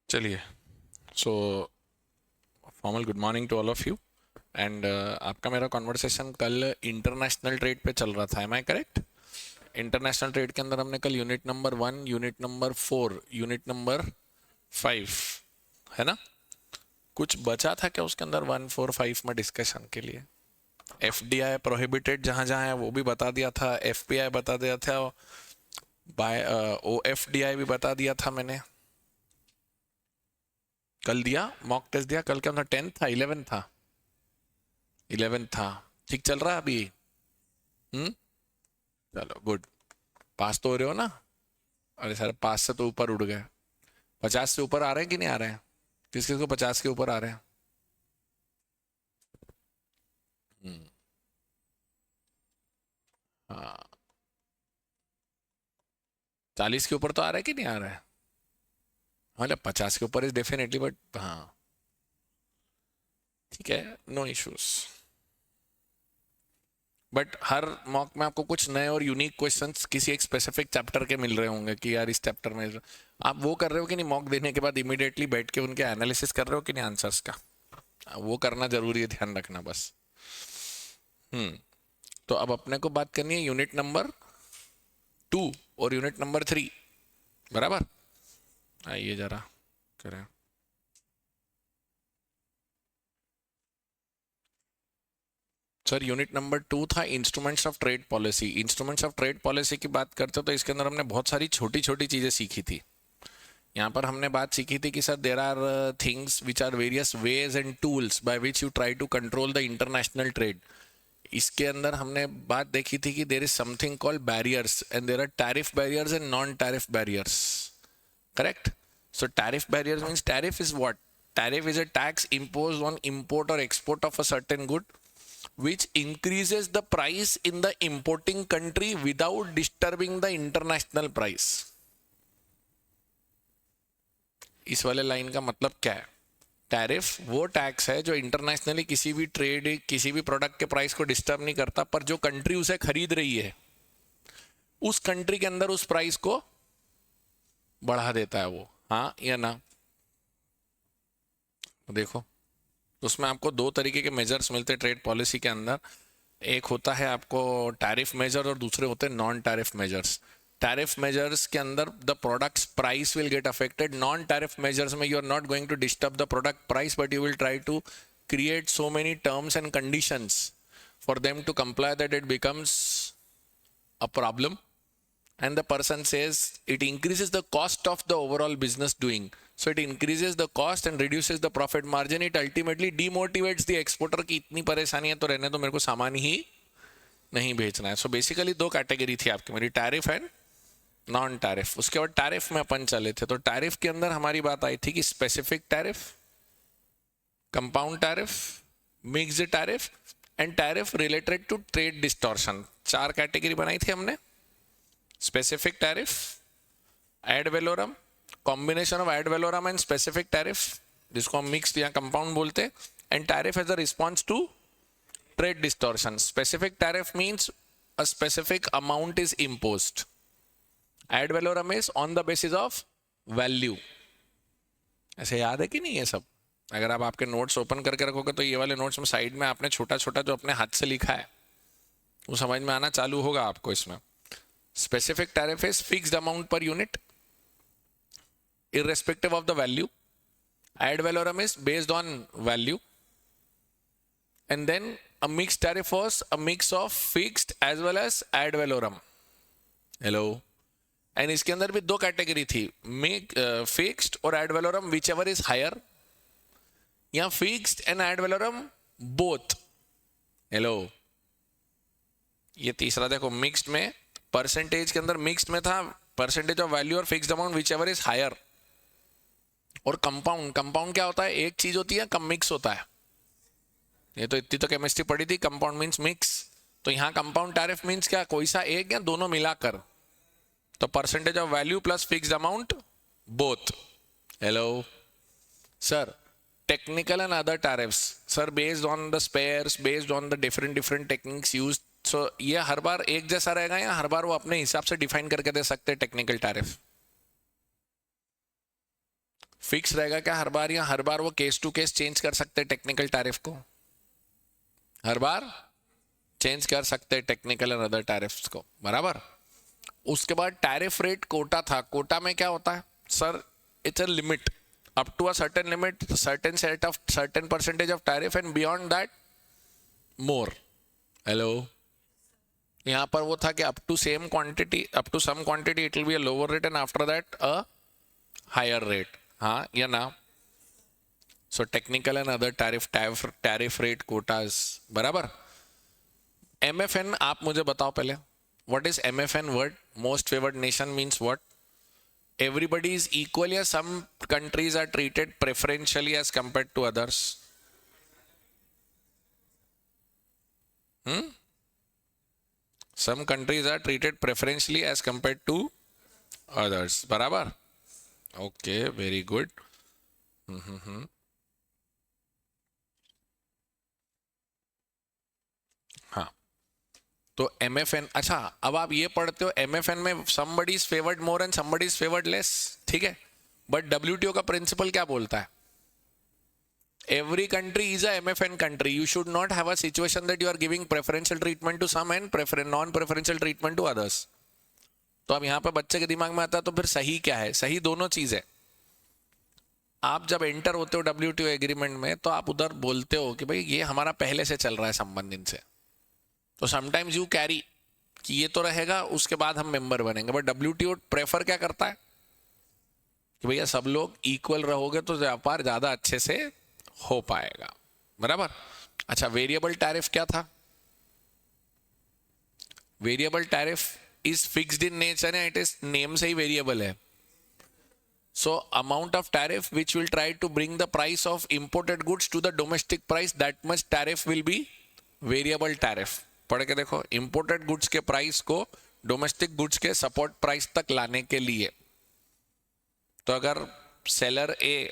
चलिए, so formal good morning to all of you. And आपका मेरा कॉन्वर्सेशन कल इंटरनेशनल ट्रेड पे चल रहा था, am I correct? International trade के अंदर हमने कल unit number 1, unit number 4, unit number 5, है ना? कुछ बचा था क्या उसके अंदर 1, 4, 5 में डिस्कशन के लिए? एफ डी आई प्रोहिबिटेड जहाँ जहाँ है वो भी बता दिया था, एफ पी आई बता दिया था, by O F D I भी बता दिया था मैंने। कल दिया मॉक टेस्ट दिया, कल क्या था? 10 था, 11 था? 11 था। ठीक चल रहा है अभी? हम्म। चलो गुड। पास तो हो रहे हो ना? अरे सर, पास से तो ऊपर उड़ गए। 50 से ऊपर आ रहे हैं कि नहीं आ रहे हैं? किस किस को 50 के ऊपर आ रहे हैं? हम्म। हाँ, 40 के ऊपर तो आ रहा है कि नहीं आ रहा है? मतलब 50 के ऊपर इज डेफिनेटली, बट हाँ, ठीक है, नो इश्यूज। बट हर मॉक में आपको कुछ नए और यूनिक क्वेश्चंस किसी एक स्पेसिफिक चैप्टर के मिल रहे होंगे कि यार इस चैप्टर में आप वो कर रहे हो कि नहीं? मॉक देने के बाद इमीडिएटली बैठ के उनके एनालिसिस कर रहे हो कि नहीं आंसर्स का? वो करना जरूरी है, ध्यान रखना बस। हम्म। तो अब अपने को बात करनी है यूनिट नंबर 2 और यूनिट नंबर 3, बराबर? आइए जरा करें। सर, यूनिट नंबर 2 था instruments of trade policy. Instruments of trade policy की बात करते हो तो इसके अंदर हमने बहुत सारी छोटी छोटी चीजें सीखी थी। यहाँ पर हमने बात सीखी थी कि sir there are things which are various ways and tools by which you try to control the international trade. इसके अंदर हमने बात देखी थी कि there is something called barriers and there are tariff barriers and non tariff barriers, correct? So tariff barriers means tariff is what? Tariff is a tax imposed on import or export of a certain good which increases the price in the importing country without disturbing the international price. इस वाले line का मतलब क्या है? Tariff वो tax है जो internationally किसी भी ट्रेड, किसी भी प्रोडक्ट के प्राइस को डिस्टर्ब नहीं करता, पर जो कंट्री उसे खरीद रही है उस कंट्री के अंदर उस प्राइस को बढ़ा देता है वो, हाँ या ना? देखो, तो उसमें आपको दो तरीके के मेजर्स मिलते हैं ट्रेड पॉलिसी के अंदर। एक होता है आपको टैरिफ मेजर और दूसरे होते हैं non tariff measures. Tariff measures के अंदर the products price will get affected. Non tariff measures में you are not going to disturb the product price, but you will try to create so many terms and conditions for them to comply that it becomes a problem, and the person says it increases the cost of the overall business doing, so it increases the cost and reduces the profit margin. It ultimately demotivates the exporter कि इतनी परेशानी है तो रहने दो, मेरे को सामान ही नहीं बेचना है। सो बेसिकली दो कैटेगरी थी आपकी मेरी, टैरिफ एंड नॉन टैरिफ। उसके बाद टैरिफ में अपन चले थे, तो टैरिफ के अंदर हमारी बात आई थी कि specific tariff, compound tariff, mixed tariff and tariff related to trade distortion. चार कैटेगरी बनाई थी हमने। Specific tariff, ad valorem, combination of ad valorem and specific tariff, जिसको हम मिक्स्ड या कंपाउंड बोलते हैं, and tariff as a response to trade distortion. Specific tariff means a specific amount is imposed. Ad valorem is on the basis of value. ऐसे याद है कि नहीं ये सब? अगर आप आपके नोट्स ओपन करके रखोगे तो ये वाले नोट्स में साइड में आपने छोटा छोटा जो अपने हाथ से लिखा है वो समझ में आना चालू होगा आपको इसमें। Specific tariff is fixed amount per unit irrespective of the value. Ad valorem is based on value, and then a mixed tariff was a mix of fixed as well as ad valorem. Hello. And इसके अंदर भी दो category थी, fixed और ad valorem whichever is higher, या fixed and ad valorem both. Hello. ये तीसरा देखो, मिक्स्ड में परसेंटेज के अंदर मिक्स्ड में था परसेंटेज ऑफ वैल्यू और fixed amount whichever is higher. और कंपाउंड, कंपाउंड क्या होता है? एक चीज होती है, कम मिक्स होता है। ये तो इतनी तो केमिस्ट्री पढ़ी थी, कंपाउंड मीन्स मिक्स। तो यहाँ कंपाउंड टैरिफ मीन्स क्या? कोई सा एक या दोनों मिलाकर। तो percentage of value plus fixed amount both. Hello sir. Technical and other tariffs sir based on the spares, based on the different techniques use. So ये हर बार एक जैसा रहेगा या हर बार वो अपने हिसाब से डिफाइन करके दे सकते हैं टेक्निकल टैरिफ? फिक्स रहेगा क्या हर बार, या हर बार वो केस टू केस चेंज कर सकते हैं टेक्निकल टैरिफ को? हर बार चेंज कर सकते हैं टेक्निकल एंड अदर टैरिफ्स को, बराबर। उसके बाद टैरिफ रेट कोटा था। कोटा में क्या होता है sir? It's a limit up to a certain limit, certain set of certain percentage of tariff, and beyond that more. Hello, यहाँ पर वो था कि up to same quantity, up to some quantity it will be a lower rate and after that a higher rate, हाँ या ना? So technical and other tariff rate quotas, बराबर। MFN आप मुझे बताओ पहले, what is MFN word? Most favoured nation means what? Everybody is equal, या some countries are treated preferentially as compared to others? Some countries are treated preferentially as compared to others, बराबर। Okay, very good. हाँ, तो MFN, अच्छा अब आप ये पढ़ते हो MFN में somebody is favored more and somebody is favored less, ठीक है। बट WTO का प्रिंसिपल क्या बोलता है? Every country is a MFN country. You should not have a situation that you are giving preferential treatment to some and non-preferential treatment to others. तो अब यहाँ पे बच्चे के दिमाग में आता है तो फिर सही क्या है? सही दोनों चीज है। आप जब एंटर होते हो WTO एग्रीमेंट में तो आप उधर बोलते हो कि भाई ये हमारा पहले से चल रहा है संबंध इनसे, तो समटाइम्स यू कैरी कि ये तो रहेगा, उसके बाद हम मेंबर बनेंगे। बट WTO प्रेफर क्या करता है कि भैया सब लोग इक्वल रहोगे तो व्यापार ज्यादा अच्छे से हो पाएगा, बराबर। अच्छा, वेरिएबल टैरिफ क्या था? Variable tariff is fixed in nature, it is name से ही वेरिएबल है। So amount of tariff which will try to bring the price of imported goods to the domestic price, that much tariff will be variable tariff। पढ़ के देखो, imported goods के price को domestic goods के support price तक लाने के लिए। तो अगर सेलर ए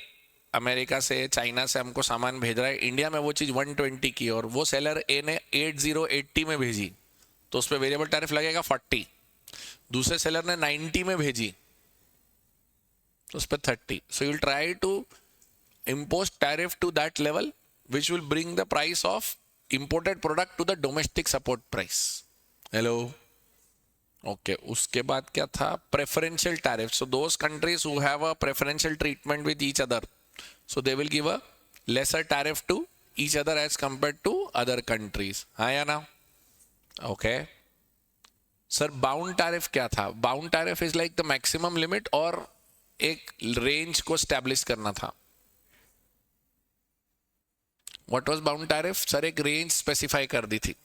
अमेरिका से, चाइना से हमको सामान भेज रहा है, इंडिया में वो चीज 120 की और वो सेलर ए ने 80 में भेजी, तो उस पर वेरिएबल टैरिफ लगेगा 40। दूसरे सेलर ने 90 में भेजी तो उस पर 30। So you'll try to impose tariff to that level which will bring the price of imported product to the domestic support price। hello, okay, उसके बाद क्या था? preferential tariff। so those countries who have a preferential treatment with each other, so they will give a lesser tariff to each other as compared to other countries, हाँ या ना? okay, sir bound tariff क्या था? Bound tariff is like the maximum limit, और एक range को establish करना था। What was bound tariff? Sir एक रेंज स्पेसिफाई कर दी थी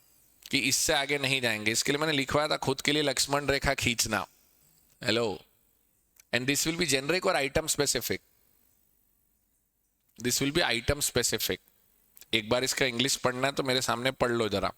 कि इससे आगे नहीं जाएंगे। इसके लिए मैंने लिखवाया था खुद के लिए लक्ष्मण रेखा खींचना। Hello, and this will be generic और item specific. This will be item specific. एक बार इसका इंग्लिश पढ़ना है तो मेरे सामने पढ़ लो जरा।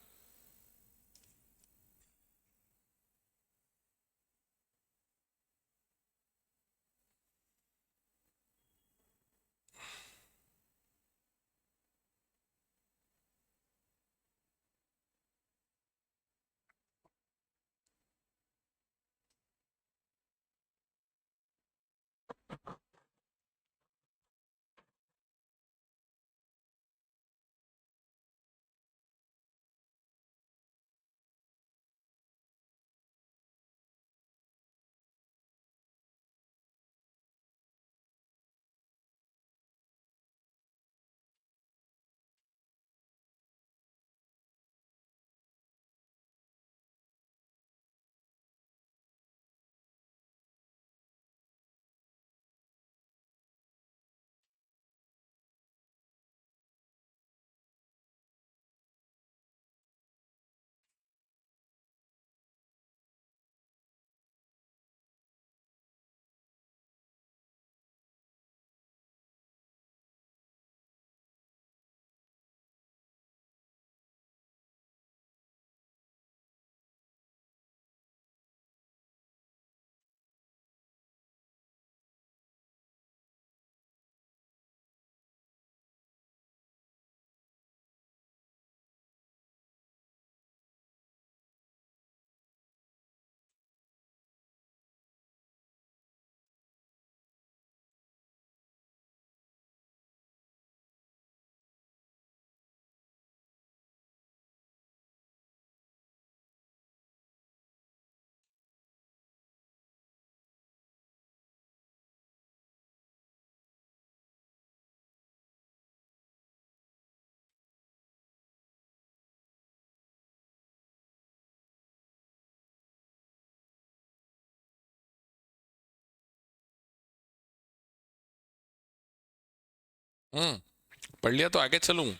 पढ़ लिया तो आगे चलूं?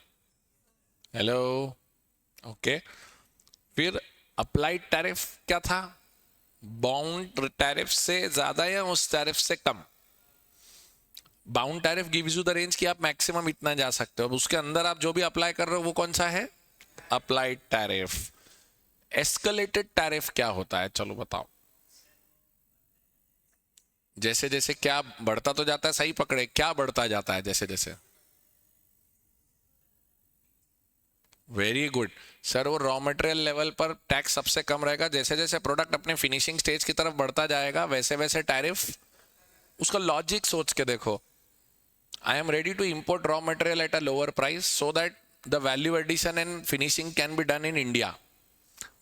हेलो। ओके। फिर अप्लाइड टैरिफ क्या था? बाउंड टैरिफ से ज्यादा या उस टैरिफ से कम। Bound tariff gives you the range कि आप मैक्सिमम इतना जा सकते हो, अब उसके अंदर आप जो भी अप्लाई कर रहे हो वो कौन सा है? Applied tariff. एस्केलेटेड टैरिफ क्या होता है, चलो बताओ। जैसे जैसे क्या बढ़ता तो जाता है, सही पकड़े, क्या बढ़ता जाता है जैसे जैसे? वेरी गुड सर, वो रॉ मटेरियल लेवल पर टैक्स सबसे कम रहेगा, जैसे जैसे प्रोडक्ट अपने फिनिशिंग स्टेज की तरफ बढ़ता जाएगा वैसे वैसे टैरिफ। उसका लॉजिक सोच के देखो। I am ready to import raw material at a lower price so that the value addition and finishing can be done in India.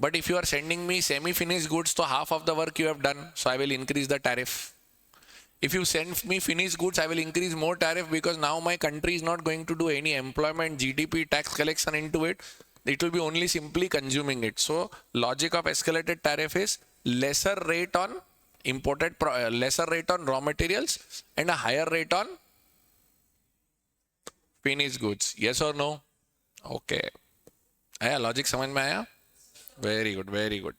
But if you are sending me semi-finished goods, so half of the work you have done, so I will increase the tariff. If you send me finished goods, I will increase more tariff because now my country is not going to do any employment, GDP, tax collection into it. It will be only simply consuming it. So logic of escalated tariff is lesser rate on lesser rate on raw materials and a higher rate on finished goods. Yes or no? Okay. आया logic समझ में आया? Very good very good.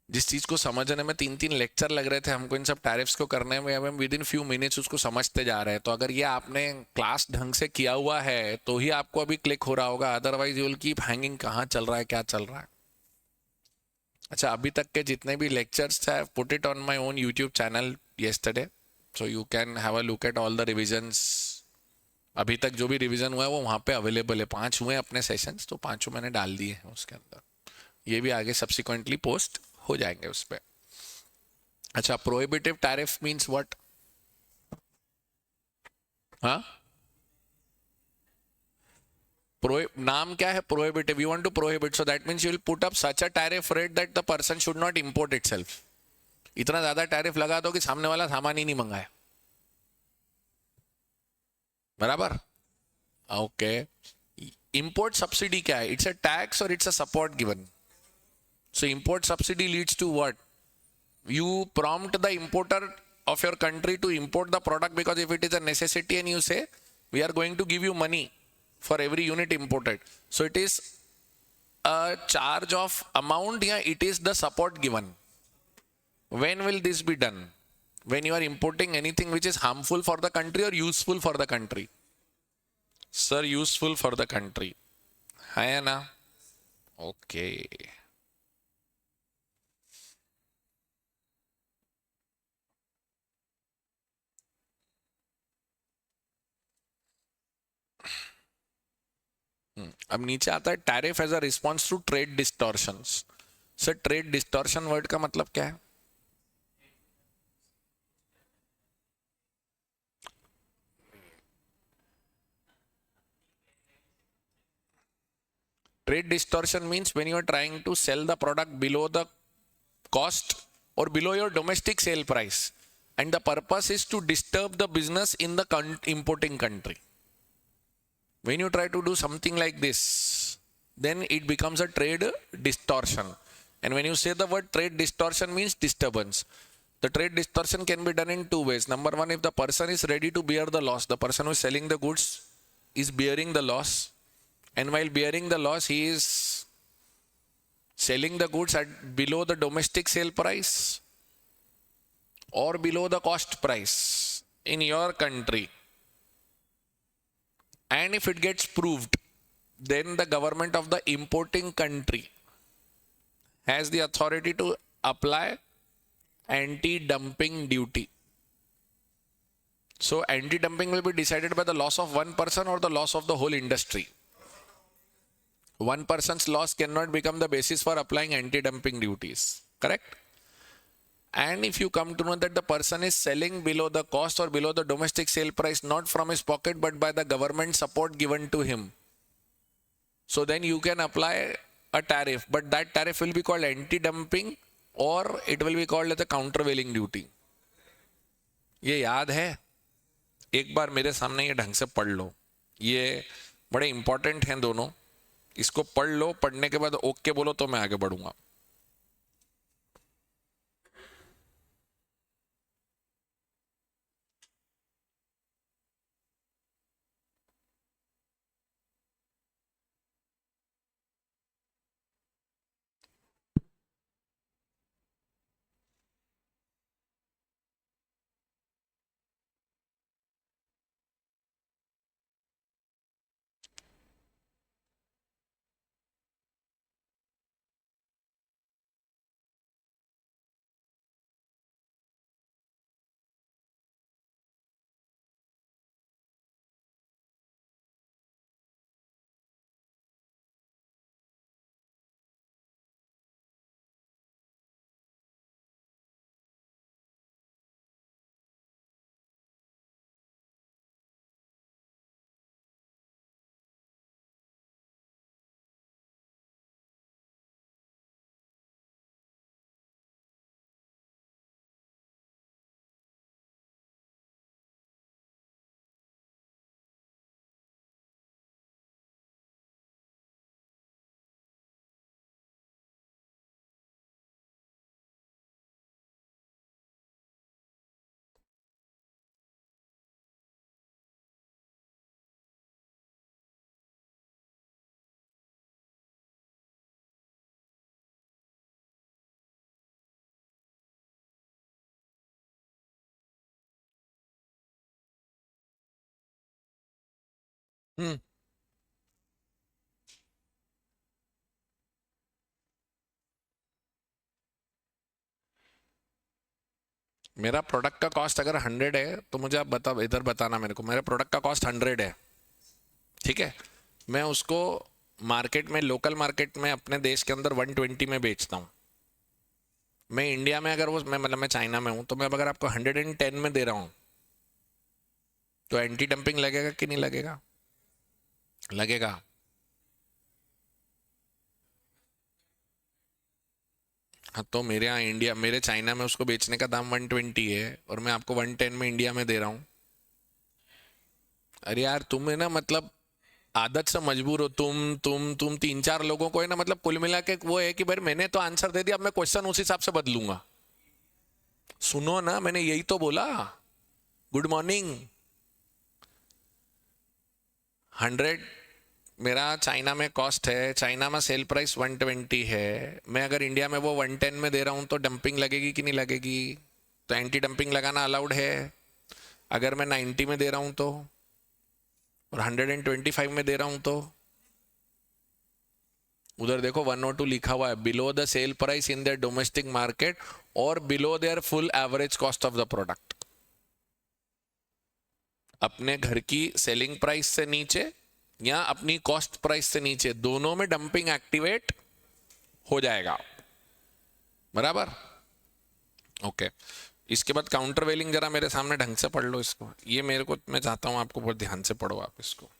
जिस चीज को समझने में 3-3 lecture लग रहे थे हमको इन सब टैरिफ्स को करने में, अब हम विद इन फ्यू मिनट्स उसको समझते जा रहे हैं। तो अगर ये आपने क्लास ढंग से किया हुआ है तो ही आपको अभी क्लिक हो रहा होगा, otherwise you will keep hanging, कहाँ चल रहा है क्या चल रहा है। अच्छा, अभी तक के जितने भी लेक्चर्स थे, put it on my own YouTube channel yesterday, so you can have a look at all the revisions। अभी तक जो भी रिवीजन हुआ है वो वहाँ पे अवेलेबल है। 5 हुए अपने सेशंस, तो 5 मैंने डाल दिए हैं उसके अंदर। ये भी आगे सब्सिक्वेंटली पोस्ट हो जाएंगे उस पर। अच्छा, प्रोहिबिटिव टैरिफ मींस व्हाट? हाँ, नाम क्या है? Prohibitive. You want to prohibit, so that means you will put up such a tariff rate that the person should not import itself. इतना ज्यादा टैरिफ लगा दो कि सामने वाला सामान ही नहीं मंगाए। बराबर? ओके। इंपोर्ट सब्सिडी क्या है? इट्स अ टैक्स और it's a support given. So import subsidy leads to what? You prompt the importer of your country to import the product because if it is a necessity and you say we are going to give you money for every unit imported, so it is a charge of amount, yeah, it is the support given. When will this be done? When you are importing anything which is harmful for the country or useful for the country? Sir, useful for the country है ना? Okay। अब नीचे आता है tariff as a response to trade distortions. Sir, trade distortion word का मतलब क्या है? Trade distortion means when you are trying to sell the product below the cost or below your domestic sale price, and the purpose is to disturb the business in the importing country. When you try to do something like this, then it becomes a trade distortion. And when you say the word trade distortion means disturbance. The trade distortion can be done in 2 ways. Number one, if the person is ready to bear the loss, the person who is selling the goods is bearing the loss, and while bearing the loss, he is selling the goods at below the domestic sale price or below the cost price in your country. And if it gets proved, then the government of the importing country has the authority to apply anti-dumping duty. So anti-dumping will be decided by the loss of one person or the loss of the whole industry. One person's loss cannot become the basis for applying anti-dumping duties. Correct? And if you come to know that the person is selling below the cost or below the domestic sale price, not from his pocket but by the government support given to him, so then you can apply a tariff, but that tariff will be called anti-dumping or it will be called as a countervailing duty. ये याद है? एक बार मेरे सामने ये ढंग से पढ़ लो, ये बड़े इंपॉर्टेंट हैं दोनों। इसको पढ़ लो, पढ़ने के बाद ओके बोलो तो मैं आगे बढ़ूंगा। हम्म। मेरा प्रोडक्ट का कॉस्ट अगर 100 है तो मुझे आप बता, इधर बताना मेरे को, मेरे प्रोडक्ट का कॉस्ट 100 है, ठीक है। मैं उसको मार्केट में, लोकल मार्केट में अपने देश के अंदर 120 में बेचता हूँ। मैं इंडिया में अगर वो, मैं मतलब मैं चाइना में हूँ, तो मैं अगर आपको 110 में दे रहा हूँ तो एंटी डंपिंग लगेगा कि नहीं लगेगा? लगेगा। हाँ, तो मेरे यहाँ इंडिया, मेरे चाइना में उसको बेचने का दाम 120 है और मैं आपको 110 में इंडिया में दे रहा हूँ। अरे यार तुम्हें ना मतलब आदत से मजबूर हो तुम तीन चार लोगों को है ना, मतलब कुल मिला के वो है कि भाई मैंने तो आंसर दे दिया, अब मैं क्वेश्चन उस हिसाब से बदलूंगा। सुनो ना, मैंने यही तो बोला। Good morning. 100 मेरा चाइना में कॉस्ट है, चाइना में सेल प्राइस 120 है। मैं अगर इंडिया में वो 110 में दे रहा हूँ तो डंपिंग लगेगी कि नहीं लगेगी? तो एंटी डंपिंग लगाना अलाउड है। अगर मैं 90 में दे रहा हूँ तो, और 125 में दे रहा हूँ तो, उधर देखो 102 लिखा हुआ है, below the sale price in the domestic market और below their full average cost of the product. अपने घर की सेलिंग प्राइस से नीचे या अपनी कॉस्ट प्राइस से नीचे, दोनों में डंपिंग एक्टिवेट हो जाएगा। बराबर? ओके। इसके बाद काउंटर वेलिंग जरा मेरे सामने ढंग से पढ़ लो इसको, ये मेरे को, मैं चाहता हूं आपको बहुत ध्यान से पढ़ो आप इसको।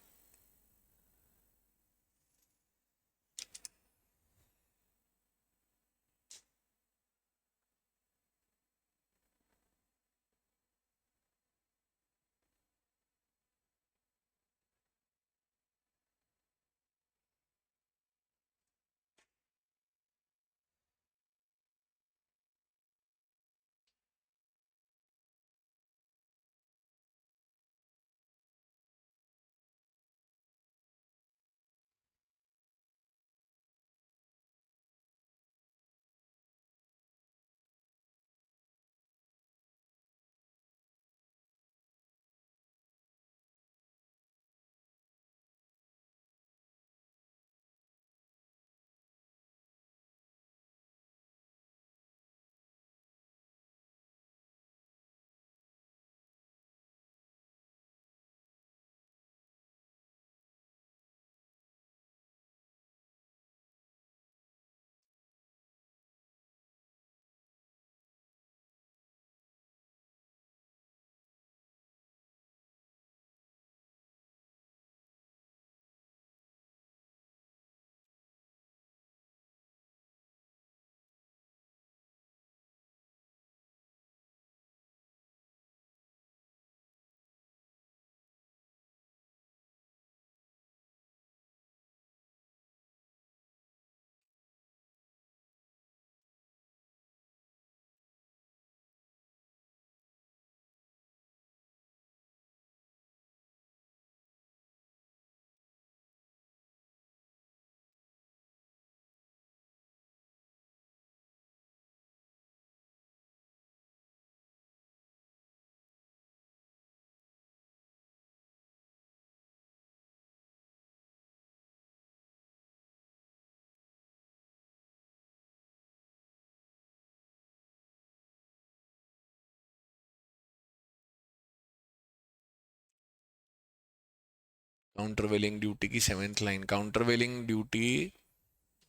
काउंटर वेलिंग ड्यूटी की 7th line, counter welding duty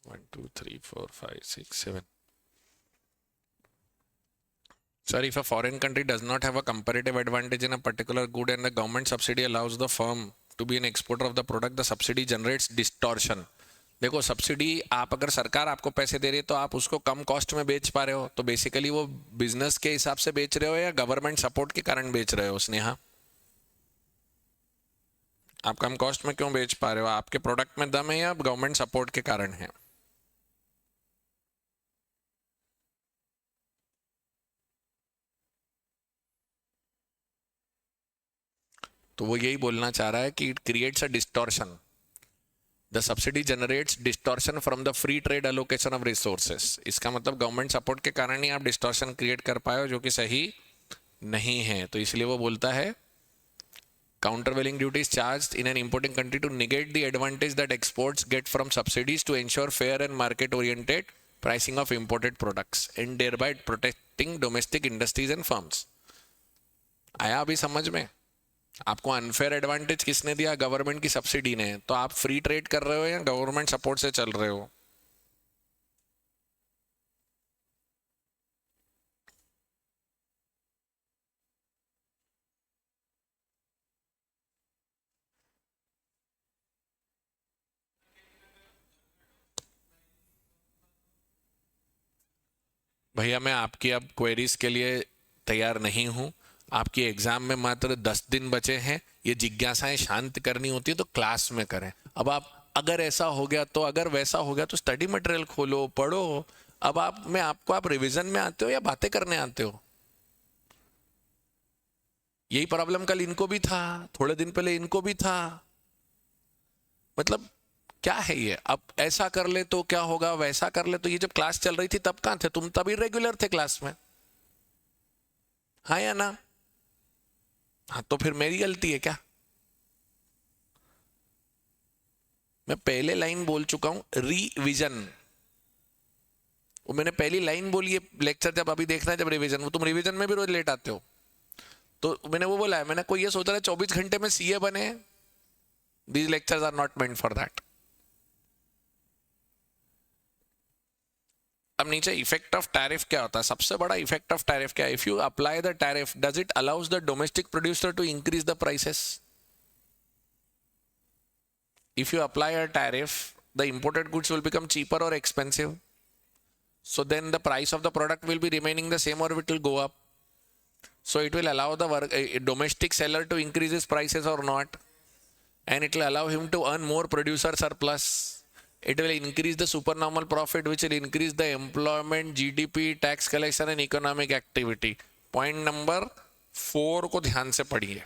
1 2 3 4 5 6 7। Sir, if a foreign country does not have a comparative advantage in a particular good and the government subsidy allows the firm to be an exporter of the product, the subsidy generates distortion. देखो subsidy, आप अगर सरकार आपको पैसे दे रही है तो आप उसको कम कॉस्ट में बेच पा रहे हो, तो बेसिकली वो बिजनेस के हिसाब से बेच रहे हो या गवर्नमेंट सपोर्ट के कारण बेच रहे हो स्नेहा? आप कम कॉस्ट में क्यों बेच पा रहे हो? आपके प्रोडक्ट में दम है या गवर्नमेंट सपोर्ट के कारण है? तो वो यही बोलना चाह रहा है कि it creates a distortion, the subsidy generates distortion from the free trade allocation of resources. इसका मतलब गवर्नमेंट सपोर्ट के कारण ही आप डिस्टॉर्शन क्रिएट कर पाए हो, जो कि सही नहीं है। तो इसलिए वो बोलता है countervailing duty is charged in an importing country to negate the advantage that exports get from subsidies to ensure fair and market-oriented pricing of imported products and thereby protecting domestic industries and firms. आया अभी समझ में? आपको unfair advantage किसने दिया? Government की subsidy ने. तो आप फ्री ट्रेड कर रहे हो या गवर्नमेंट सपोर्ट से चल रहे हो? भैया मैं आपकी अब क्वेरीज के लिए तैयार नहीं हूं. आपकी एग्जाम में मात्र 10 दिन बचे हैं. ये जिज्ञासाएं शांत करनी होती है तो क्लास में करें. अब आप अगर ऐसा हो गया तो, अगर वैसा हो गया तो स्टडी मटेरियल खोलो, पढ़ो. अब आप रिवीजन में आते हो या बातें करने आते हो? यही प्रॉब्लम कल इनको भी था, थोड़े दिन पहले इनको भी था. मतलब क्या है ये? अब ऐसा कर ले तो क्या होगा, वैसा कर ले तो. ये जब क्लास चल रही थी तब कहां थे तुम? तभी रेगुलर थे क्लास में, हाँ या ना? हाँ, तो फिर मेरी गलती है क्या? मैं पहले लाइन बोल चुका हूं, रिवीजन. वो मैंने पहली लाइन बोली है. लेक्चर जब अभी देखना है, जब रिवीजन, वो तुम रिवीजन में भी रोज लेट आते हो. तो मैंने वो बोला है, मैंने कोई ये सोच रहा है 24 घंटे में सीए बने. These lectures are not meant for that. अब नीचे इफेक्ट ऑफ टैरिफ क्या होता है? सबसे बड़ा इफेक्ट ऑफ टैरिफ क्या है? If you apply the tariff, does it allows the domestic producer to increase the prices? If you apply a tariff, the imported goods will become cheaper or expensive. So then the price of the product will be remaining the same or it will go up. So it will allow the domestic seller to increase his prices or not. And it will allow him to earn more producer surplus. It will increase the supernormal profit, which will increase the employment, GDP, tax collection and economic activity. Point number 4 को ध्यान से पढ़िए.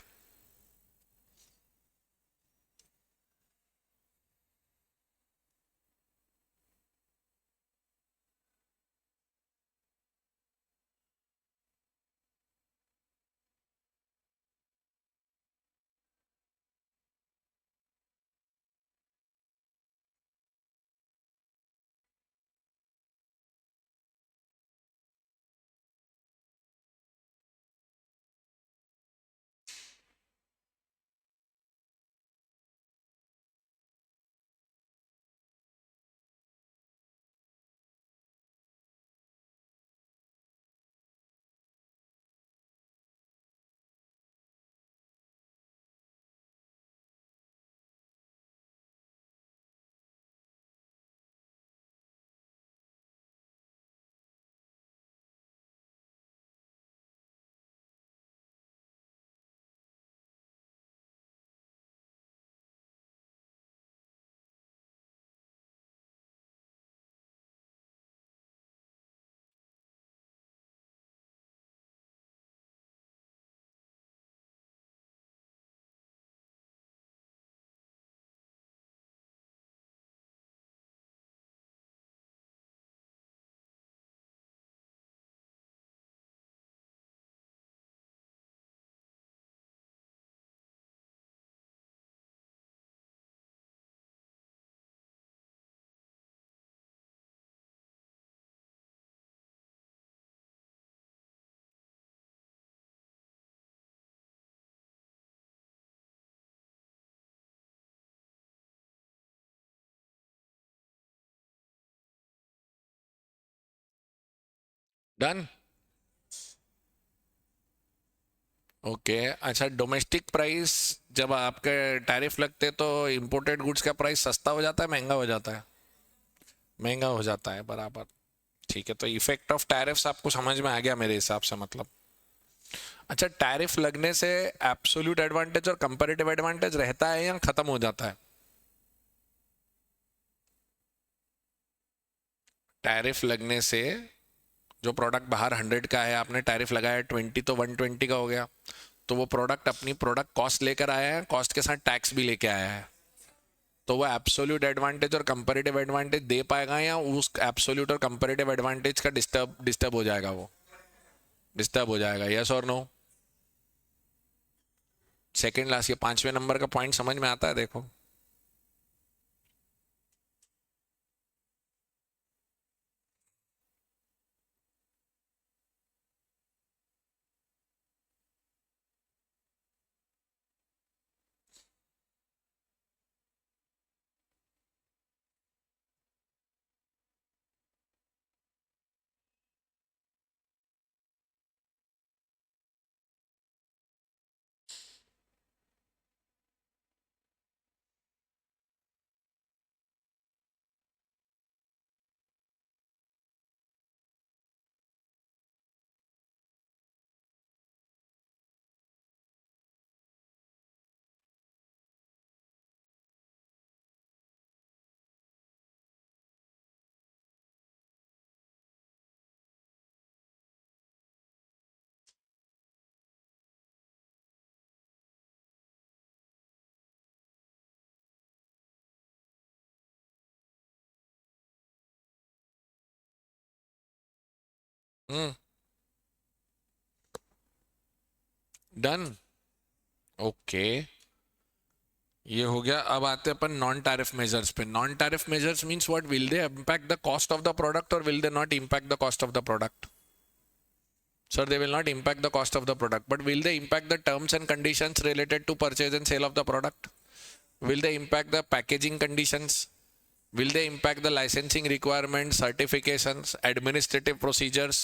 Done? Okay. अच्छा, domestic price जब आपके tariff लगते तो imported goods का प्राइस सस्ता हो जाता है, महंगा हो जाता है? महंगा हो जाता है, बराबर. ठीक है, तो इफेक्ट ऑफ टैरिफ्स आपको समझ में आ गया मेरे हिसाब से. मतलब अच्छा, टैरिफ लगने से एब्सोल्यूट एडवांटेज और कंपैरेटिव एडवांटेज रहता है या खत्म हो जाता है? टैरिफ लगने से जो प्रोडक्ट बाहर 100 का है, आपने टैरिफ लगाया 20, तो 120 का हो गया. तो वो प्रोडक्ट अपनी प्रोडक्ट कॉस्ट लेकर आया है, कॉस्ट के साथ टैक्स भी लेके आया है. तो वो एब्सोल्यूट एडवांटेज और कंपैरेटिव एडवांटेज दे पाएगा या उस एब्सोल्यूट और कंपैरेटिव एडवांटेज का डिस्टर्ब हो जाएगा? वो डिस्टर्ब हो जाएगा. यस और नो? सेकेंड लास्ट, ये 5वें नंबर का पॉइंट समझ में आता है? देखो डन, ओके। ये हो गया। अब आते हैं अपन नॉन टैरिफ मेजर्स पे। Non tariff measures means what? Will they impact the cost of the product और will they not impact the cost of the product? Sir, they will not impact the cost of the product, but will they impact the terms and conditions related to purchase and sale of the product? Will they impact the packaging conditions? Will they impact the licensing requirements, certifications, administrative procedures?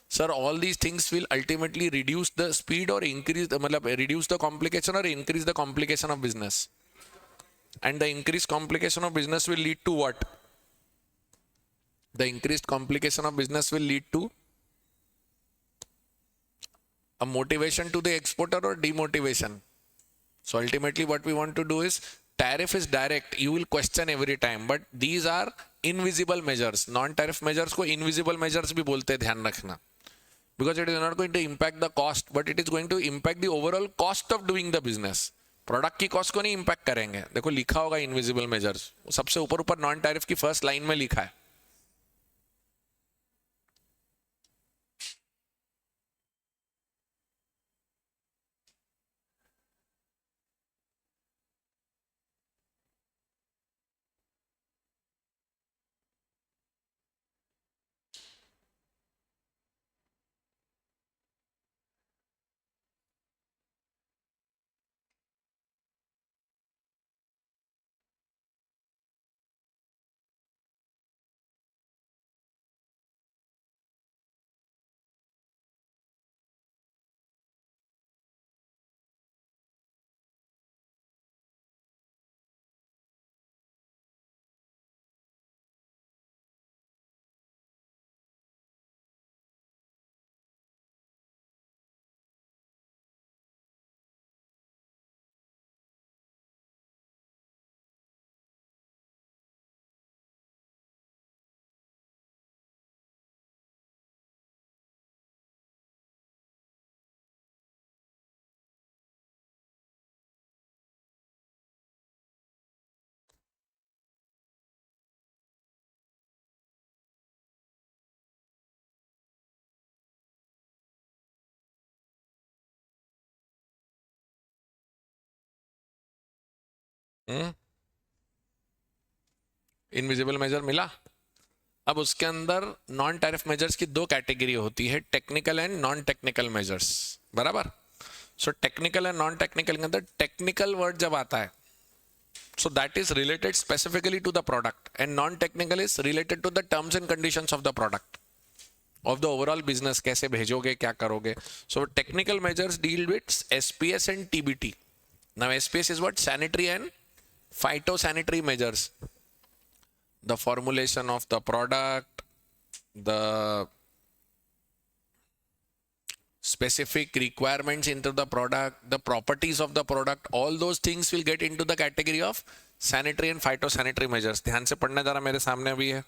Sir, all these things will ultimately reduce the speed or increase the, reduce the complication or increase the complication of business. And the increased complication of business will lead to what? The increased complication of business will lead to a motivation to the exporter or demotivation. So ultimately what we want to do is, tariff is direct, you will question every time, but these are invisible measures. Non-tariff measures को invisible measures भी बोलते हैं, ध्यान रखना. Because it is not going to impact the cost, but it is going to impact the overall cost of doing the business. Product की cost को नहीं impact करेंगे. देखो लिखा होगा इनविजिबल मेजर्स, सबसे ऊपर ऊपर नॉन टैरिफ की फर्स्ट लाइन में लिखा है. इनविजिबल मेजर मिला. अब उसके अंदर नॉन टैरिफ मेजर्स की दो कैटेगरी होती है, technical and non technical measures. बराबर. So technical and non technical के अंदर टेक्निकल वर्ड जब आता है, so that is related specifically to the product, and non technical is related to the terms and conditions of the product, of the overall business. कैसे भेजोगे, क्या करोगे. So technical measures deal with SPS and TBT. Now SPS is what? Sanitary and phytosanitary measures. The formulation of the product, the specific requirements into the product, the properties of the product, all those things will get into the category of sanitary and phytosanitary measures. ध्यान से पढ़ना जरा, मेरे सामने अभी है.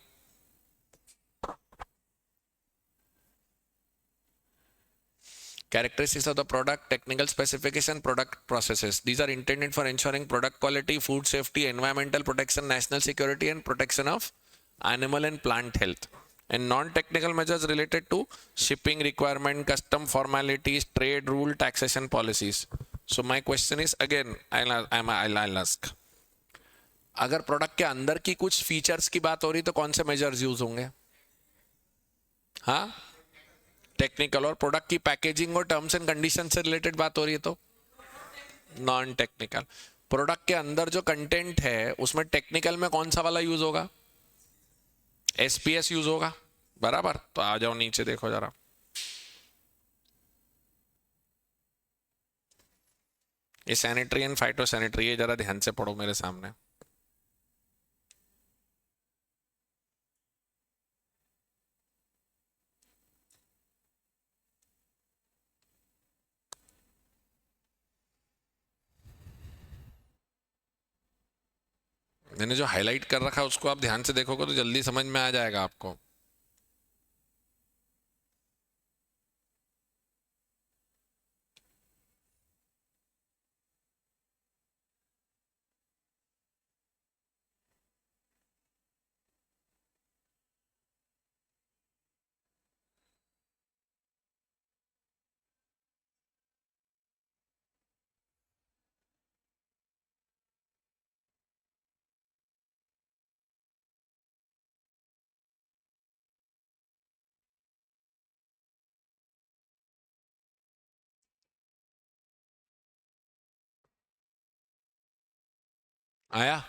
Characteristics of the product, technical specification, product processes. These are intended for ensuring product quality, food safety, environmental protection, national security, and protection of animal and plant health. And non-technical measures related to shipping requirement, custom formalities, trade rule, taxation policies. So my question is again I ask, अगर product के अंदर की कुछ features की बात हो रही तो कौन से मेजर्स यूज होंगे? हाँ, टेक्निकल। और प्रोडक्ट की पैकेजिंग और टर्म्स एंड कंडीशन से रिलेटेड बात हो रही है तो नॉन टेक्निकल। प्रोडक्ट के अंदर जो कंटेंट है उसमें टेक्निकल में कौन सा वाला यूज होगा? एसपीएस यूज होगा, बराबर। तो आ जाओ नीचे देखो जरा, ये सैनिटरी एंड फाइटो सैनिटरी, ये जरा ध्यान से पढ़ो मेरे सामने। मैंने जो हाईलाइट कर रखा है उसको आप ध्यान से देखोगे तो जल्दी समझ में आ जाएगा आपको। आया?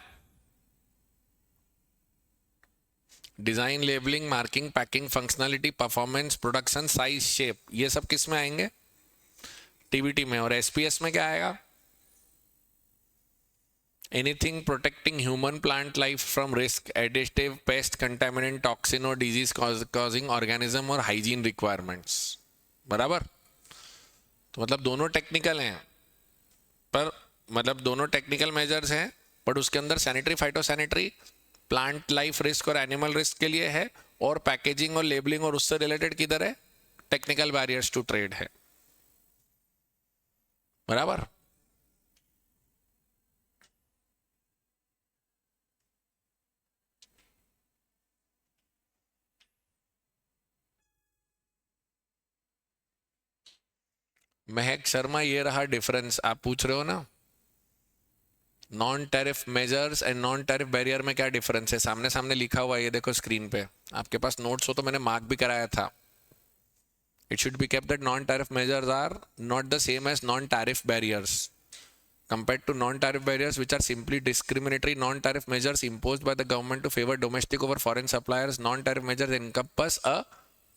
Design, labelling, marking, packing, functionality, performance, production, size, shape, ये सब किस में आएंगे? टीबीटी में। और एसपीएस में क्या आएगा? Anything protecting human plant life from risk, additive, paste, contaminant, toxin और डिजीज कॉजिंग ऑर्गेनिज्म और हाइजीन रिक्वायरमेंट्स, बराबर। तो मतलब दोनों टेक्निकल हैं, पर मतलब दोनों टेक्निकल मेजर्स हैं, बट उसके अंदर sanitary, phyto sanitary, plant life risk और एनिमल रिस्क के लिए है, और पैकेजिंग और लेबलिंग और उससे रिलेटेड किधर है? टेक्निकल बैरियर्स टू ट्रेड है, बराबर। महक शर्मा, ये रहा डिफरेंस। आप पूछ रहे हो ना non tariff measures and non tariff barrier में क्या डिफरेंस है? सामने सामने लिखा हुआ है, ये देखो स्क्रीन पे। आपके पास नोट्स हो तो मैंने मार्क भी कराया था। It should be kept that non-tariff measures are not the same as non-tariff barriers. Compared to non-tariff barriers, which are simply discriminatory non-tariff measures imposed by the government to favor domestic over foreign suppliers, non-tariff measures encompass a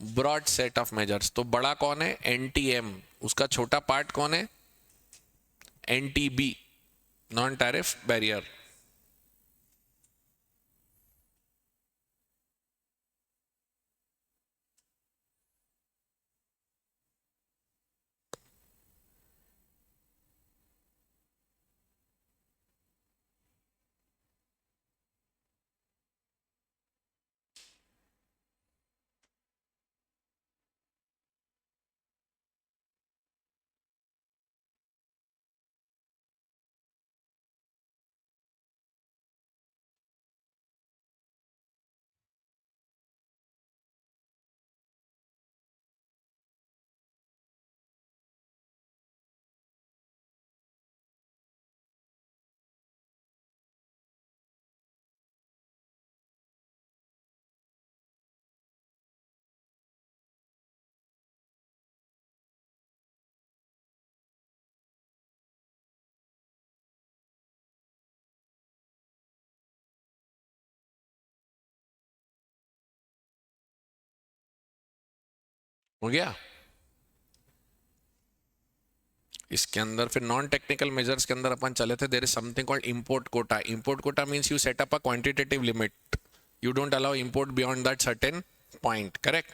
broad set of measures. तो बड़ा कौन है? NTM। उसका छोटा part कौन है? NTB, non-tariff barrier। हो गया? इसके अंदर फिर नॉन टेक्निकल मेजर्स के अंदर अपन चले थे। There is something called import quota. Import quota means you set up a quantitative limit, you don't allow import beyond that certain point, correct?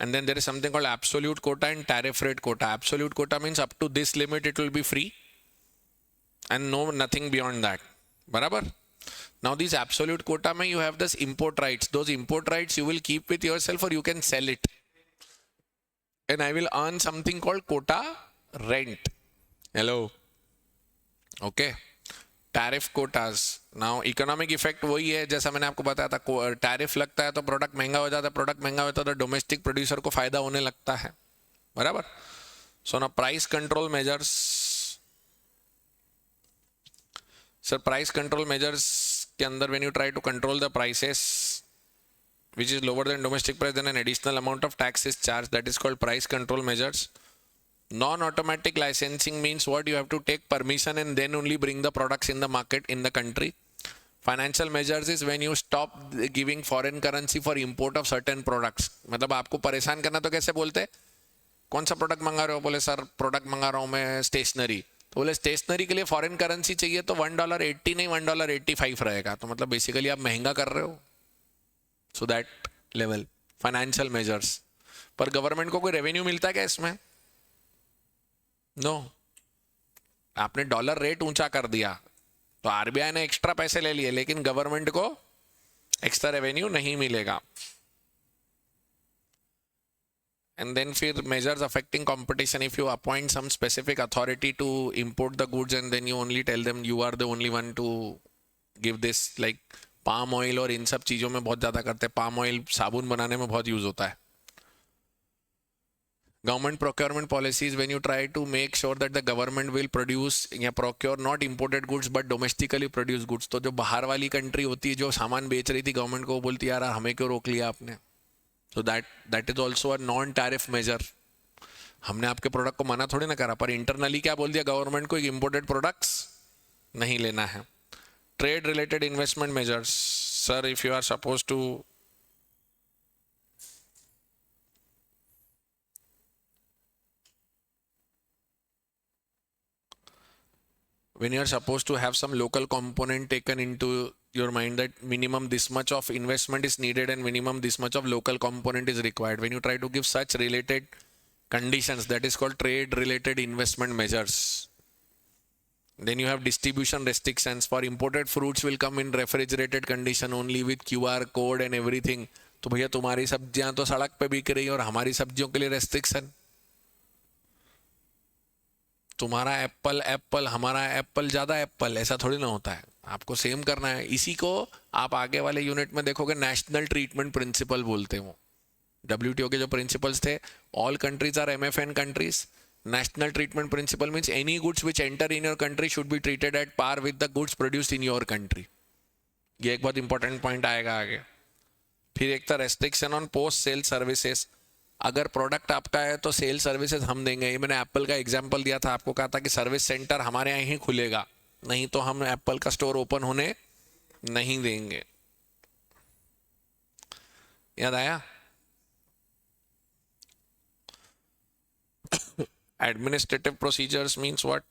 And then there is something called absolute quota and tariff rate quota. Absolute quota means up to this limit it will be free and no nothing beyond that, barabar. Now these absolute quota mein you have this import rights. Those import rights you will keep with yourself or you can sell it, and I will earn something called quota rent. Hello, okay. Tariff quotas, now economic effect वही है जैसा मैंने आपको बताया था। Tariff लगता है तो प्रोडक्ट महंगा हो जाता है, प्रोडक्ट महंगा होता है तो डोमेस्टिक प्रोड्यूसर को फायदा होने लगता है, बराबर। सो ना price control measures sir price control measures के अंदर when you try to control the prices which is lower than domestic price, then an additional amount of tax is charged. That is called price control measures. Non-automatic licensing means what? You have to take permission and then only bring the products in the market in the country. Financial measures is when you stop giving foreign currency for import of certain products. मतलब आपको परेशान करना तो कैसे बोलते हैं? कौन सा प्रोडक्ट मंगा रहे हो? बोले सर प्रोडक्ट मंगा रहा हूँ मैं स्टेशनरी, तो बोले स्टेशनरी के लिए फॉरेन करेंसी चाहिए तो $1.80 नहीं $1.85 रहेगा, तो मतलब बेसिकली आप महंगा कर रहे हो. So that level financial measures. पर गवर्नमेंट को कोई रेवेन्यू मिलता है क्या इसमें? नो. आपने डॉलर रेट ऊंचा कर दिया तो आरबीआई ने एक्स्ट्रा पैसे ले लिए, लेकिन गवर्नमेंट को एक्स्ट्रा रेवेन्यू नहीं मिलेगा. And then फिर measures affecting competition, if you appoint some specific authority to import the goods and then you only tell them you are the only one to give this, like palm oil और इन सब चीज़ों में बहुत ज़्यादा करते हैं. palm oil साबुन बनाने में बहुत यूज़ होता है. Government procurement policies, when you try to make sure that the government will produce या procure not imported goods but domestically produced goods, तो जो बाहर वाली कंट्री होती है जो सामान बेच रही थी गवर्नमेंट को, वो बोलती है यार हमें क्यों रोक लिया आपने. So that is also a non-tariff measure. हमने आपके प्रोडक्ट को मना थोड़ी ना करा, पर इंटरनली क्या बोल दिया गवर्नमेंट को, इम्पोर्टेड प्रोडक्ट्स नहीं लेना है. Trade related investment measures, sir if you are suppose to when you are supposed to have some local component taken into your mind that minimum this much of investment is needed and minimum this much of local component is required, when you try to give such related conditions, that is called trade related investment measures. Then you have distribution restrictions. For imported fruits will come in refrigerated condition only with QR code and everything. तो भैया तुम्हारी सब्जियां तो सड़क पे बिक रही है और हमारी सब्जियों के लिए रेस्ट्रिक्शन. तुम्हारा एप्पल हमारा एप्पल ज़्यादा एप्पल, ऐसा थोड़ी ना होता है. आपको सेम करना है. इसी को आप आगे वाले यूनिट में देखोगे नेशनल ट्रीटमेंट प्रिंसिपल बोलते हैं. वो WTO के जो प्रिंसिपल्स थे, all countries are MFN countries. National treatment principle means any goods which enter in your country should be treated at par with the goods produced in your country. ये एक बहुत important point आएगा आगे. फिर एक था restriction on post sale services. अगर product आपका है तो सेल सर्विसेज हम देंगे. ये मैंने एप्पल का एग्जांपल दिया था आपको, कहा था कि सर्विस सेंटर हमारे यहाँ ही खुलेगा, नहीं तो हम एप्पल का स्टोर ओपन होने नहीं देंगे. याद आया? Administrative procedures means what?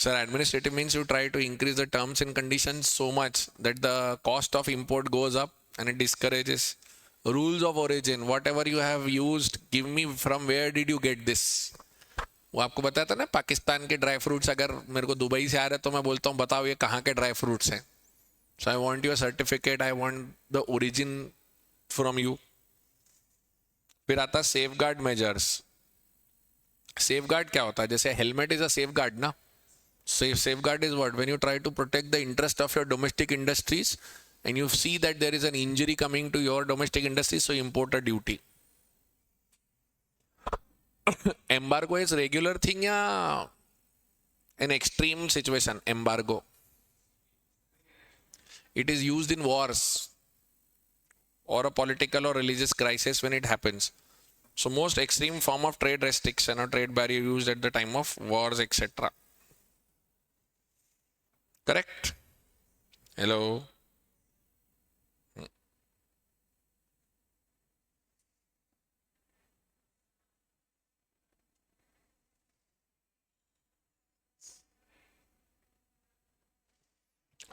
Sir, administrative means you try to increase the terms and conditions so much that the cost of import goes up and it discourages. Rules of origin, whatever you have used, give me from where did you get this. वो आपको बताया था ना पाकिस्तान के dry fruits अगर मेरे को Dubai से आ रहे तो मैं बोलता हूँ बताओ ये कहाँ के ड्राई फ्रूट्स हैं. So I want your certificate, I want the origin from you. फिर आता सेफगार्ड मेजर्स. सेफगार्ड क्या होता है? जैसे हेलमेट इज अ सेफगार्ड ना. Safeguard is what? When you try to protect the interest of your domestic industries and you see that there is an injury coming to your domestic industry, so import a duty. Embargo is regular thing या an extreme situation? Embargo. It is used in wars or a political or religious crisis when it happens. So most extreme form of trade restriction or trade barrier used at the time of wars, etc. Correct? Hello?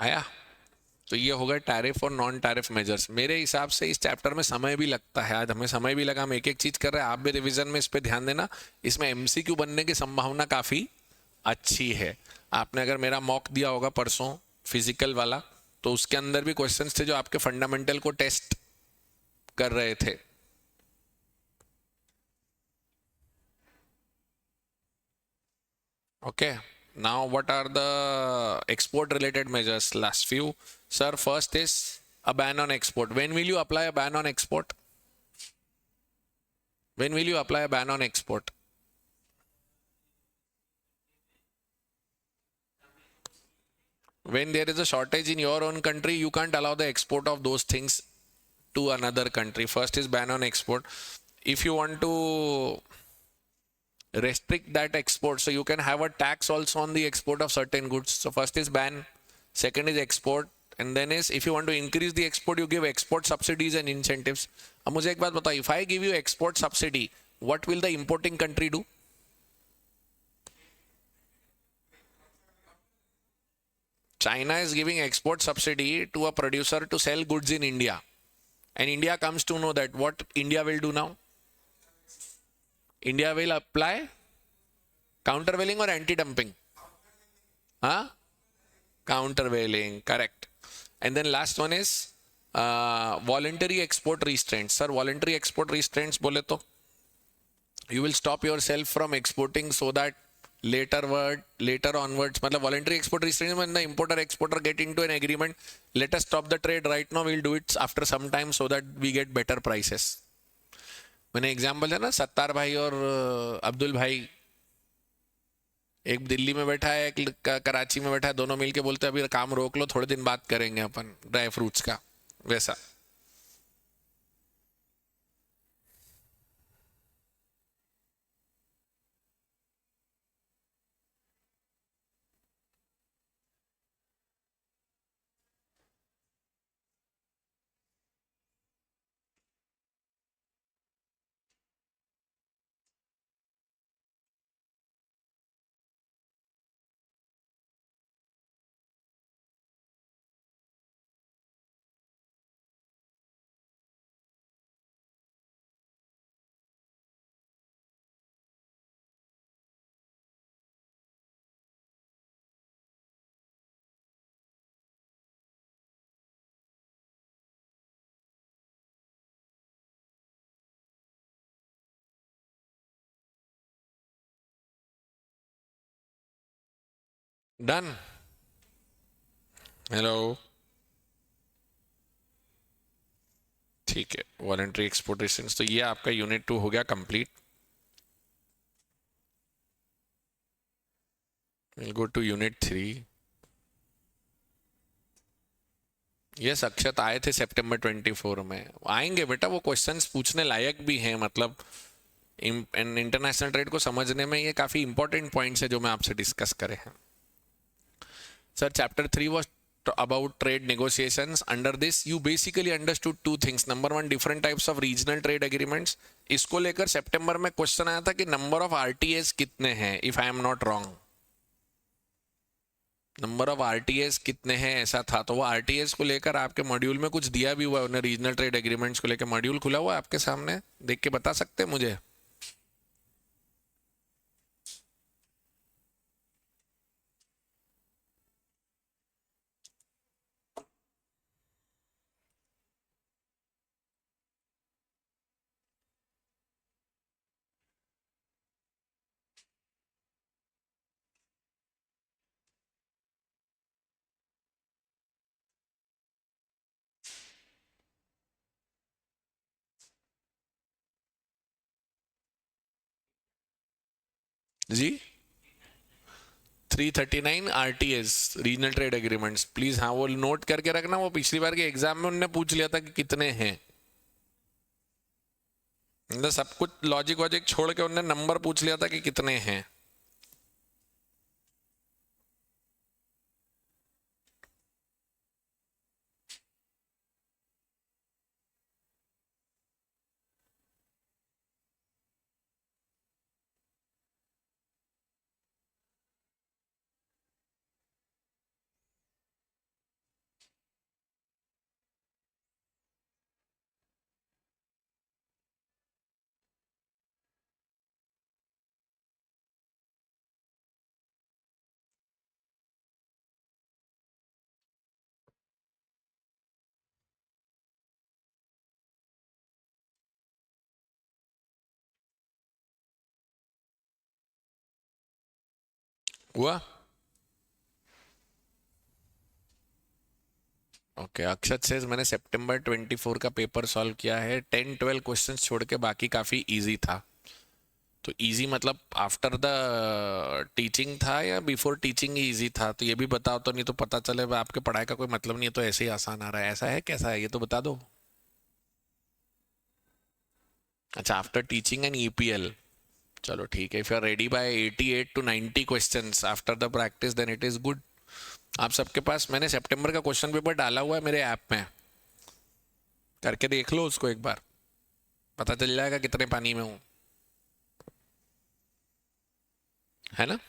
आया? तो ये होगा tariff और non tariff measures. मेरे हिसाब से इस chapter में समय भी लगता है. आज हमें समय भी लगा, हम एक एक चीज कर रहे हैं. आप भी रिवीजन में इस पे ध्यान देना. इसमें MCQ बनने की संभावना काफी अच्छी है. आपने अगर मेरा मॉक दिया होगा परसों फिजिकल वाला, तो उसके अंदर भी क्वेश्चंस थे जो आपके फंडामेंटल को टेस्ट कर रहे थे. Okay, now what are the export related measures? Last few, sir. First is a ban on export. When will you apply a ban on export? When will you apply a ban on export? when there is a shortage in your own country, you can't allow the export of those things to another country. First is ban on export. If you want to restrict that export, so you can have a tax also on the export of certain goods. So first is ban, second is export, and then is if you want to increase the export, you give export subsidies and incentives. अब मुझे एक बात बताओ, if I give you export subsidy, what will the importing country do? China is giving export subsidy to a producer to sell goods in India. And India comes to know that. What India will do now? India will apply countervailing or anti-dumping? Huh? Countervailing, correct. And then last one is voluntary export restraints. Sir, voluntary export restraints bole to you will stop yourself from exporting so that later onwards, मतलब voluntary export restraints, when the importer exporter get into an agreement, let us stop the trade right now, we'll do it after some time so that we get better prices. मैंने example है ना, सत्तार भाई और अब्दुल भाई, एक दिल्ली में बैठा है, एक कराची में बैठा है, दोनों मिलके बोलते हैं अभी काम रोक लो, थोड़े दिन बात करेंगे अपन ड्राई फ्रूट्स का, वैसा. डन. हेलो. ठीक है, वॉलंटरी एक्सपोर्टेशंस, तो ये आपका यूनिट 2 हो गया complete. Will go to unit 3. Yes, Akshat आए थे सितंबर 24 में. आएंगे बेटा, वो क्वेश्चंस पूछने लायक भी हैं, मतलब इंटरनेशनल ट्रेड को समझने में ये काफी इंपॉर्टेंट पॉइंट्स है जो मैं आपसे डिस्कस करे हैं. Sir, chapter 3 was about trade negotiations. Under this you basically understood two things. Number one, different types of regional trade agreements. इसको लेकर सितंबर में क्वेश्चन आया था कि नंबर ऑफ आरटीएस कितने हैं, if I am not wrong. Number of RTS कितने हैं ऐसा था. तो वो आरटीएस को लेकर आपके मॉड्यूल में कुछ दिया भी हुआ है. रीजनल ट्रेड एग्रीमेंट्स को लेकर मॉड्यूल खुला हुआ है आपके सामने, देख के बता सकते हैं मुझे. जी, 339 RTS regional trade agreements. Please हाँ, वो नोट करके रखना. वो पिछली बार के एग्जाम में उन्होंने पूछ लिया था कि कितने हैं. मतलब सब कुछ लॉजिक वॉजिक छोड़ के उन्होंने नंबर पूछ लिया था कि कितने हैं. हुआ. ओके, अक्षत से मैंने सितंबर 24 का पेपर सॉल्व किया है. 10-12 क्वेश्चंस छोड़ के बाकी काफी इजी था. तो इजी मतलब आफ्टर द टीचिंग था या बिफोर टीचिंग ही इजी था? तो ये भी बताओ, तो नहीं तो पता चले आपके पढ़ाई का कोई मतलब नहीं है तो ऐसे ही आसान आ रहा है। ऐसा है कैसा है ये तो बता दो। अच्छा, आफ्टर टीचिंग एंड ईपीएल, चलो ठीक है। If you are ready by 88 to 90 questions after the practice then it is good. आप सबके पास मैंने सितंबर का क्वेश्चन पेपर डाला हुआ है मेरे ऐप में, करके देख लो उसको एक बार, पता चल जाएगा कितने पानी में हूँ, है ना।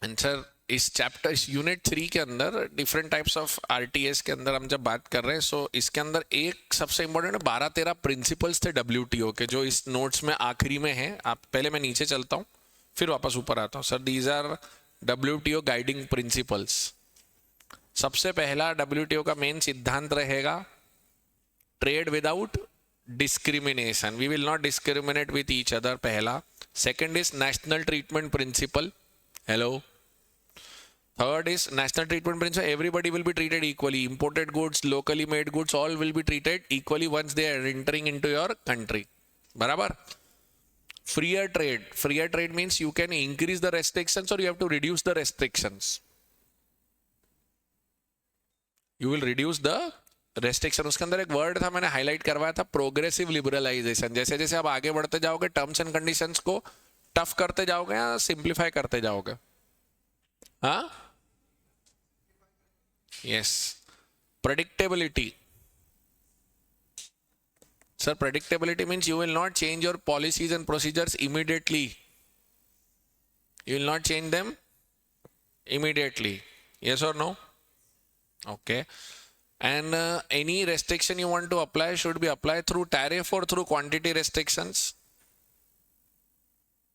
आंसर इस चैप्टर, इस यूनिट 3 के अंदर डिफरेंट टाइप्स ऑफ आरटीएस के अंदर हम जब बात कर रहे हैं, सो इसके अंदर एक सबसे इंपॉर्टेंट 12-13 प्रिंसिपल्स थे डब्ल्यूटीओ के, जो इस नोट्स में आखिरी में है। आप पहले मैं नीचे चलता हूँ फिर वापस ऊपर आता हूँ। Sir these are WTO guiding principles. सबसे पहला डब्ल्यूटीओ का मेन सिद्धांत रहेगा trade without discrimination, we will not discriminate with each other, पहला। Second is national treatment principle, hello. Third is national treatment principle. Everybody will be treated equally. Imported goods, locally made goods, all will be treated equally once they are entering into your country. बराबर? Freer trade. Freer trade means you can increase the restrictions or you have to reduce the restrictions. You will reduce the restriction. उसके अंदर एक word था मैंने highlight करवाया था, progressive liberalisation. जैसे जैसे आप आगे बढ़ते जाओगे टर्म्स एंड कंडीशंस को टफ करते जाओगे या सिंप्लीफाई करते जाओगे? हाँ, yes. Predictability. Sir, predictability means you will not change your policies and procedures immediately. You will not change them immediately. Yes or no? Okay. And any restriction you want to apply should be applied through tariff or through quantity restrictions.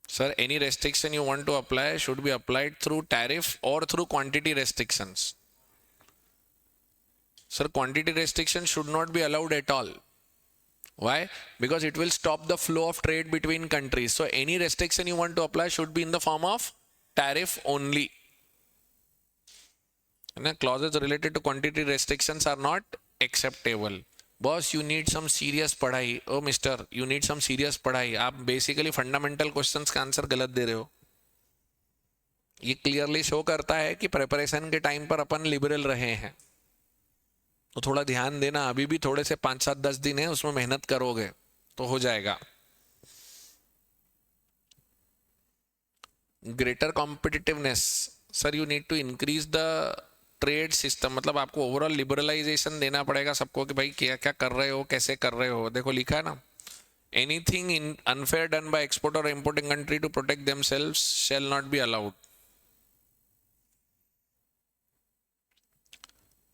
Sir, any restriction you want to apply should be applied through tariff or through quantity restrictions. Sir, quantity restriction should not be allowed at all. Why? Because it will stop the flow of trade between countries. So any restriction you want to apply should be in the form of tariff only. And clauses related to quantity restrictions are not acceptable. Boss, you need some serious पढ़ाई। Oh mister, you need some serious पढ़ाई। आप basically fundamental questions का answer गलत दे रहे हो। ये clearly show करता है कि प्रिपरेशन के टाइम पर अपन लिबरल रहे हैं। तो थोड़ा ध्यान देना, अभी भी थोड़े से 5-7-10 दिन है, उसमें मेहनत करोगे तो हो जाएगा। Greater competitiveness, sir you need to increase the trade system, मतलब आपको ओवरऑल लिबरलाइजेशन देना पड़ेगा सबको कि भाई क्या क्या कर रहे हो, कैसे कर रहे हो। देखो लिखा है ना, anything in unfair done by exporter और importing country to protect themselves shall not be allowed.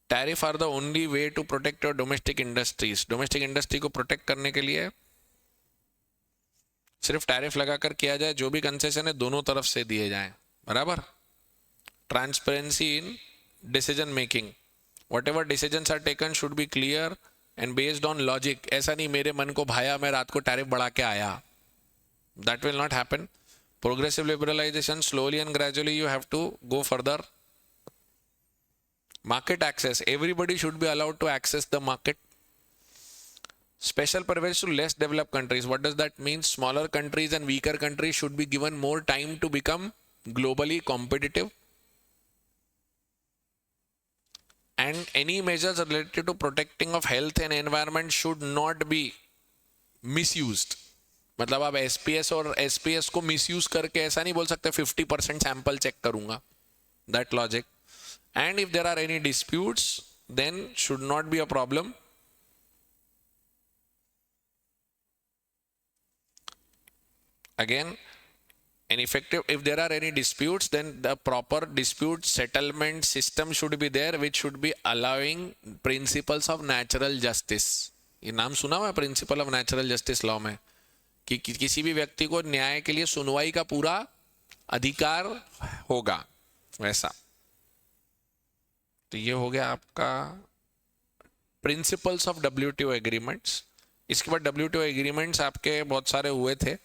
Tariff are the only way to protect your domestic industries. Domestic industry को प्रोटेक्ट करने के लिए सिर्फ टैरिफ लगाकर किया जाए, जो भी कंसेशन है दोनों तरफ से दिए जाएं, बराबर। Transparency in decision making, whatever decisions are taken should be clear and based on logic. ऐसा नहीं मेरे मन को भाया मैं रात को टैरिफ बढ़ा के आया, that will not happen. Progressive liberalisation, slowly and gradually you have to go further. Market access, everybody should be allowed to access the market. Special privilege to less developed countries. What does that mean? Smaller countries and weaker countries should be given more time to become globally competitive. And any measures related to protecting of health and environment should not be misused. मतलब आप SPS और SPS को misuse करके ऐसा नहीं बोल सकते 50% sample check करूंगा, that logic. And if there are any disputes, then should not be a problem. Again, an effective, if there are any disputes, then the proper dispute settlement system should be there, which should be allowing principles of natural justice. ये नाम सुना हुआ है principle of natural justice law में, कि किसी भी व्यक्ति को न्याय के लिए सुनवाई का पूरा अधिकार होगा, वैसा। तो ये हो गया आपका प्रिंसिपल्स ऑफ डब्ल्यूटीओ एग्रीमेंट्स। इसके बाद डब्ल्यूटीओ एग्रीमेंट्स आपके बहुत सारे हुए थे।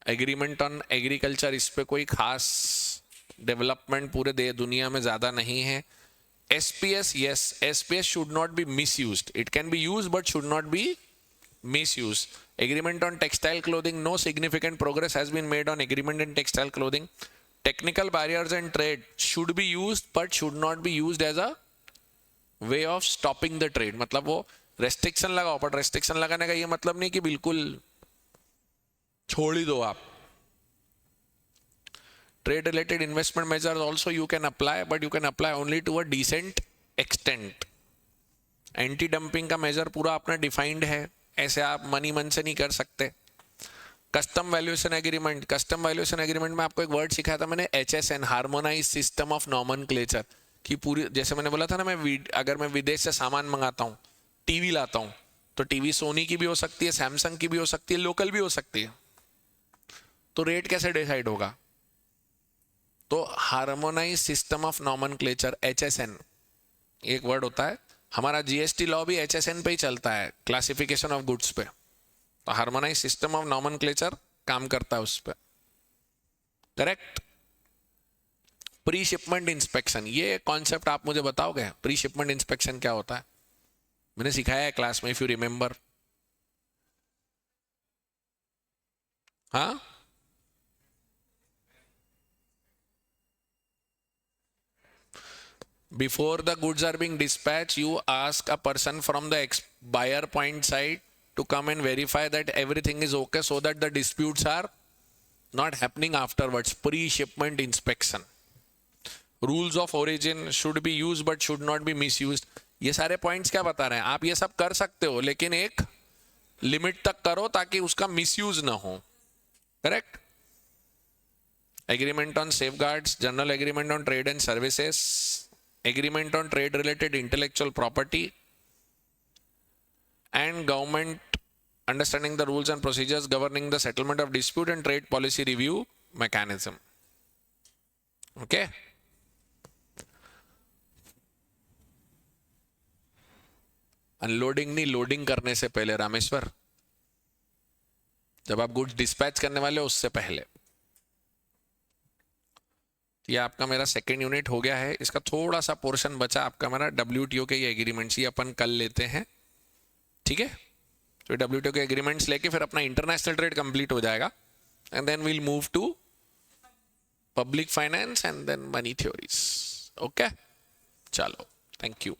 एग्रीमेंट ऑन एग्रीकल्चर, इस पे कोई खास डेवलपमेंट पूरे दुनिया में ज़्यादा नहीं है। SPS, yes, SPS should not be misused. It can be used but should not be misuse. Agreement on textile clothing, no significant progress has been made on agreement in textile clothing. Technical barriers in trade should be used but should not be used as a way of stopping the trade. मतलब वो restriction लगाओ, but restriction लगाने का ये मतलब नहीं कि बिल्कुल छोड़ ही दो आप. Trade related investment measures also you can apply, but you can apply only to a decent extent. Anti dumping का मेजर पूरा अपना डिफाइंड है, ऐसे आप मनी मन से नहीं कर सकते. Custom valuation agreement, custom valuation agreement में आपको एक वर्ड सिखाया था मैंने, HSN, harmonise system of nomenclature, कि पूरी, जैसे मैंने बोला था ना, अगर मैं विदेश से सामान मंगाता हूँ, टीवी लाता हूँ, तो टीवी सोनी की भी हो सकती है, सैमसंग की भी हो सकती है, लोकल भी हो सकती है, तो रेट कैसे डिसाइड होगा? तो harmonise system of nomenclature, HSN एक वर्ड होता है. हमारा जीएसटी लॉ भी HSN पे ही चलता है, क्लासिफिकेशन ऑफ गुड्स पे. तो हार्मोनाइज सिस्टम ऑफ नॉमेनक्लेचर काम करता है उस पे. करेक्ट. प्री शिपमेंट इंस्पेक्शन, ये कॉन्सेप्ट आप मुझे बताओगे, प्री शिपमेंट इंस्पेक्शन क्या होता है? मैंने सिखाया है क्लास में, इफ यू रिमेंबर. हाँ, before the goods are being dispatched, you ask a person from the buyer point side to come and verify that everything is okay, so that the disputes are not happening afterwards. Pre-shipment inspection. Rules of origin should be used but should not be misused. ये सारे points क्या बता रहे हैं? आप ये सब कर सकते हो, लेकिन एक लिमिट तक करो ताकि उसका मिसयूज ना हो. Correct. Agreement on safeguards, general agreement on trade and services, agreement on trade related intellectual property, and government understanding the rules and procedures governing the settlement of dispute and trade policy review mechanism. Okay. Unloading नहीं, loading करने से पहले रामेश्वर, जब आप goods dispatch करने वाले हो उससे पहले. ये आपका मेरा सेकेंड यूनिट हो गया है. इसका थोड़ा सा पोर्शन बचा आपका मेरा WTO के ये एग्रीमेंट्स, ये अपन कल लेते हैं. ठीक है. तो WTO के एग्रीमेंट्स लेके फिर अपना इंटरनेशनल ट्रेड कंप्लीट हो जाएगा, and then we'll move to public finance and then money theories. Okay, चलो, थैंक यू.